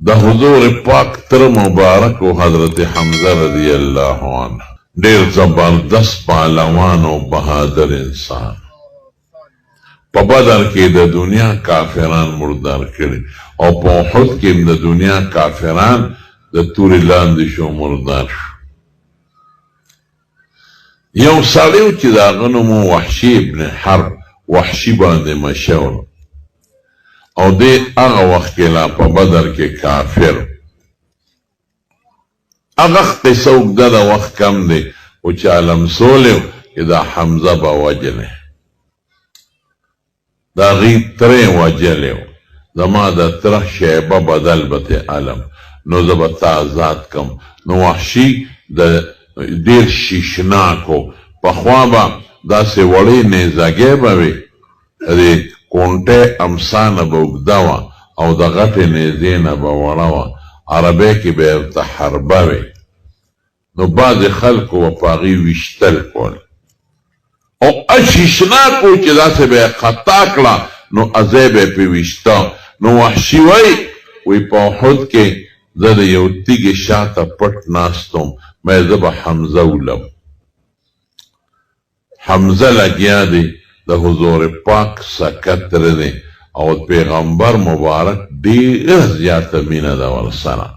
د حضور پاک تر مبارک و حضرت حمزه رضی اللہ عنہ ډیر زبردست پهلوان او بهادر انسان. په بدر کې د دنیا کافران مردار کړي او په احد کې د دنیا کافران د تورې لاندې شو مردار شو. یو سړی و چې د هغه نوم وحشي ابن حرب، وحشي باندې مشهور، او دی هغه وخت کې لا په بدر کې کافر. هغه قصه اوږده د وخت کم دی و چې علمسولی و چې دا حمزه به وجلی، د هغې ترې وجلی و. زما د تره شیبه بدل به تی علم، نو زه به تا آزاد کم. نو وحشي د ډېر شیشناک و. پخوا به داسې وړې نیزګۍ به وې، د کونټۍ امسا نه به اوږده وه او د غټې نیزې نه به وړه وه، عربۍ کې به یې ورته حربه وې. نو بعضې خلکو به په هغې ویشتل کول او شیشناک و چې داسې به یې خطا کړه نو ازی به یې پې ویشته. نو وحشي وی په احد کې زه د یو تیږې شاته پټ ناستم، زه به حمزه ولم. حمزه لګیا دی، د حضور پاک سکتر دی او پیغمبر مبارک ډېره زیاته مینه ده ورسره.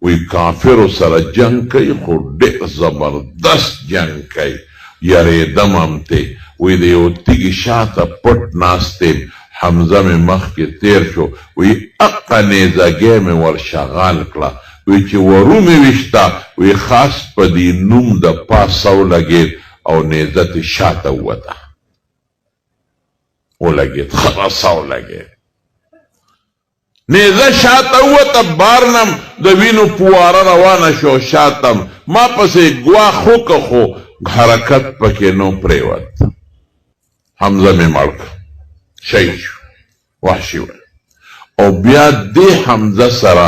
وی کافرو سره جنګ کوي خو ډېر زبردست جنګ کوي، یریدم هم تی. وی د یو تیږې شاته پټ ناست یم، حمزه مې مخکې تیر شو، وی اقه نیزګۍ مې ورشغال کړه. وی چې ورو مې ویشته، وی خاص په دې نوم د پاسه ولګېد او نیزه تې شاته ووته، ولګېد خلاصه ولګېد، نیزه شاته ووته، بارنم د وینو پواره روانه شو شاتم. ما پسې ګواښ وکړه خو حرکت پکې نو پرېوت. حمزه مې مړ کړ، شهید شو. وحشي او بیا دې حمزه سره